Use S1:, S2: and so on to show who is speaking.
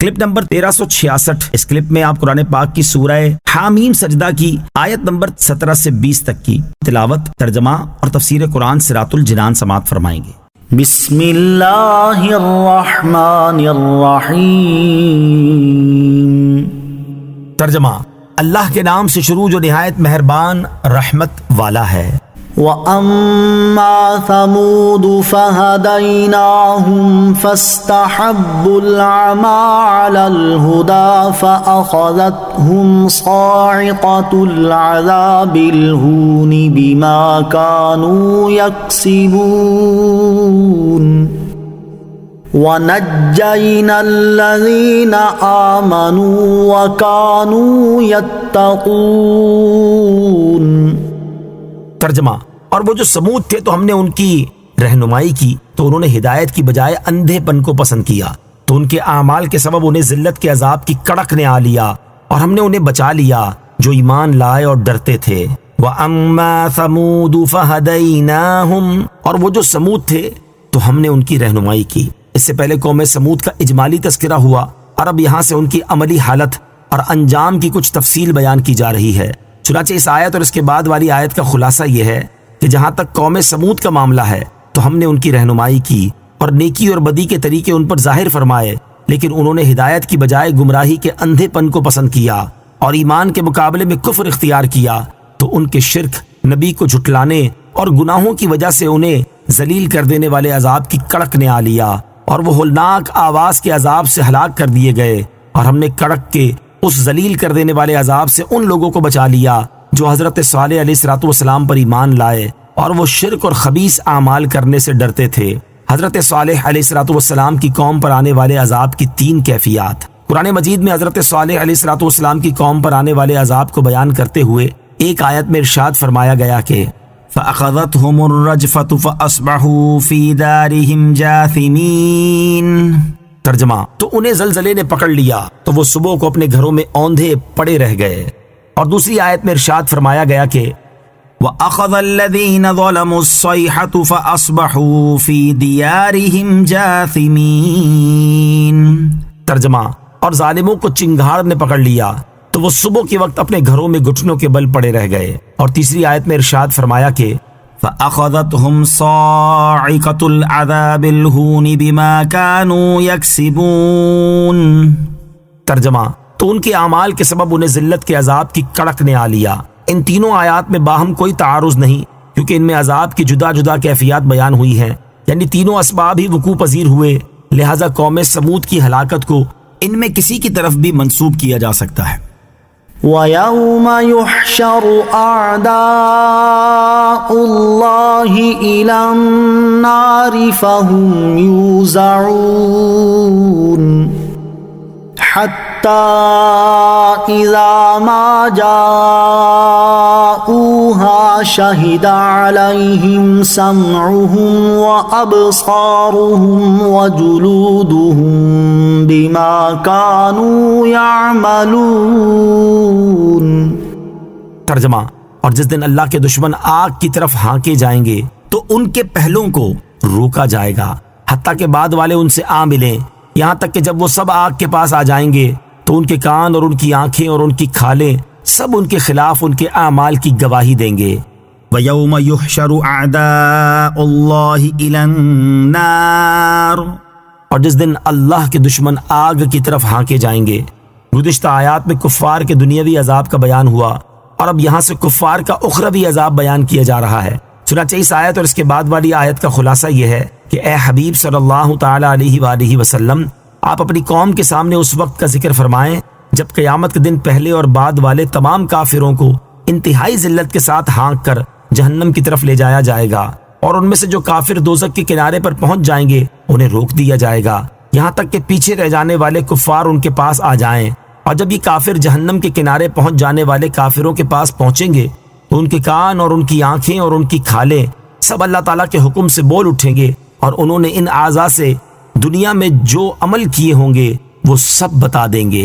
S1: Clip number 1366۔ اس clip میں آپ قرآن پاک کی سورہ حامیم سجدہ کی آیت نمبر 17 سے 20 تک کی تلاوت، ترجمہ اور تفسیر قرآن صراط الجنان سماعت فرمائیں گے۔
S2: بسم اللہ الرحمن الرحیم۔
S1: ترجمہ، اللہ کے نام سے شروع جو نہایت مہربان رحمت والا ہے۔
S2: وَأَمَّا ثَمُودُ فَهَدَيْنَاهُمْ فَاسْتَحَبُّوا الْعَمَى عَلَى الْهُدَى فَأَخَذَتْهُمْ صَاعِقَةُ الْعَذَابِ الْهُونِ بِمَا كَانُوا يَكْسِبُونَ وَنَجَّيْنَا الَّذِينَ آمَنُوا وَكَانُوا يَتَّقُونَ۔
S1: ترجمہ، اور وہ جو سمود تھے تو ہم نے ان کی رہنمائی کی تو انہوں نے ہدایت کی بجائے اندھے پن کو پسند کیا، تو ان کے اعمال کے سبب انہیں ذلت کے عذاب کی کڑک نے آ لیا اور ہم نے انہیں بچا لیا جو ایمان لائے اور ڈرتے تھے۔ وَأَمَّا ثَمُودُ فَهَدَيْنَاهُمْ، اور وہ جو سمود تھے تو ہم نے ان کی رہنمائی کی۔ اس سے پہلے قوم سمود کا اجمالی تذکرہ ہوا اور اب یہاں سے ان کی عملی حالت اور انجام کی کچھ تفصیل بیان کی جا رہی ہے۔ چنانچہ اس آیت اور اس کے بعد والی آیت کا خلاصہ یہ ہے کہ جہاں تک قوم سمود کا معاملہ ہے تو ہم نے ان کی رہنمائی کی اور نیکی اور بدی کے طریقے ان پر ظاہر فرمائے، لیکن انہوں نے ہدایت کی بجائے گمراہی کے اندھے پن کو پسند کیا اور ایمان کے مقابلے میں کفر اختیار کیا، تو ان کے شرک، نبی کو جھٹلانے اور گناہوں کی وجہ سے انہیں ذلیل کر دینے والے عذاب کی کڑک نے آ لیا اور وہ ہولناک آواز کے عذاب سے ہلاک کر دیے گئے، اور ہم نے کڑک کے اس ذلیل کر دینے والے عذاب سے ان لوگوں کو بچا لیا جو حضرت صالح علیہ السلام پر ایمان لائے اور وہ شرک اور خبیث اعمال کرنے سے ڈرتے تھے۔ حضرت صالح علیہ السلام کی قوم پر آنے والے عذاب کی 3 کیفیات۔ قرآن مجید میں حضرت صالح علیہ السلام کی قوم پر آنے والے عذاب کو بیان کرتے ہوئے ایک آیت میں ارشاد فرمایا گیا کہ فَأَخَذَتْهُمُ الرَّجْفَةُ فَأَصْبَحُوا فِي دَارِهِمْ جَاثِمِينَ۔ ترجمہ، تو انہیں زلزلے نے پکڑ لیا تو وہ صبح کو اپنے گھروں میں اوندھے پڑے رہ گئے۔ اور دوسری آیت میں ارشاد فرمایا گیا کہ وَأَخَذَ الَّذِينَ ظَلَمُوا الصَّيْحَةُ فَأَصْبَحُوا فِي دِيَارِهِمْ جَاثِمِينَ۔ ترجمہ، اور ظالموں کو چنگھاڑ نے پکڑ لیا تو وہ صبح کے وقت اپنے گھروں میں گھٹنوں کے بل پڑے رہ گئے۔ اور تیسری آیت میں ارشاد فرمایا کہ فَأَخَذَتْهُمْ صَاعِقَةُ الْعَذَابِ الْهُونِ بِمَا كَانُوا يَكْسِبُونَ۔ ترجمہ، تو ان کے اعمال کے سبب انہیں ذلت کے عذاب کی کڑک نے آ لیا۔ ان تینوں آیات میں باہم کوئی تعارض نہیں، کیونکہ ان میں عذاب کی جدا جدا کیفیات بیان ہوئی ہیں، یعنی تینوں اسباب ہی وقوع پذیر ہوئے، لہذا قوم سمود کی ہلاکت کو ان میں کسی کی طرف بھی منسوب کیا جا سکتا ہے۔
S2: وَيَوْمَ يُحْشَرُ أَعْدَاءُ اللَّهِ إِلَى النَّارِ فَهُمْ يُوزَعُونَ حَتَّى إِذَا مَا جَاءُوهَا شَهِدَ عَلَيْهِمْ سَمْعُهُمْ وَأَبْصَارُهُمْ وَجُلُودُهُمْ بِمَا كَانُوا يَعْمَلُونَ۔
S1: ترجمہ، اور جس دن اللہ کے دشمن آگ کی طرف ہانکے جائیں گے تو ان کے پہلوں کو روکا جائے گا حتیٰ کہ بعد والے ان سے آ ملیں، یہاں تک کہ جب وہ سب آگ کے پاس آ جائیں گے تو ان کے کان اور ان کی آنکھیں اور ان کی کھالیں سب ان کے خلاف ان کے اعمال کی گواہی دیں گے۔ وَيَوْمَ يُحْشَرُ أَعْدَاءُ اللَّهِ إِلَى النَّارِ، اور جس دن اللہ کے دشمن آگ کی طرف ہانکے جائیں گے۔ گزشتہ آیات میں کفار کے دنیاوی عذاب کا بیان ہوا اور اب یہاں سے کفار کا اخروی عذاب بیان کیا جا رہا ہے۔ چنانچہ اس آیت اور اس کے بعد والی آیت کا خلاصہ یہ ہے کہ اے حبیب صلی اللہ تعالی علیہ وآلہ وسلم، آپ اپنی قوم کے سامنے اس وقت کا ذکر فرمائیں جب قیامت کے دن پہلے اور بعد والے تمام کافروں کو انتہائی ذلت کے ساتھ ہانک کر جہنم کی طرف لے جایا جائے گا، اور ان میں سے جو کافر دوزخ کے کنارے پر پہنچ جائیں گے انہیں روک دیا جائے گا یہاں تک کہ پیچھے رہ جانے والے کفار ان کے پاس آ جائیں، اور جب یہ کافر جہنم کے کنارے پہنچ جانے والے کافروں کے پاس پہنچیں گے تو ان کے کان اور ان کی آنکھیں اور ان کی کھالیں سب اللہ تعالیٰ کے حکم سے بول اٹھیں گے، اور انہوں نے ان اعضاء سے دنیا میں جو عمل کیے ہوں گے وہ سب بتا دیں گے۔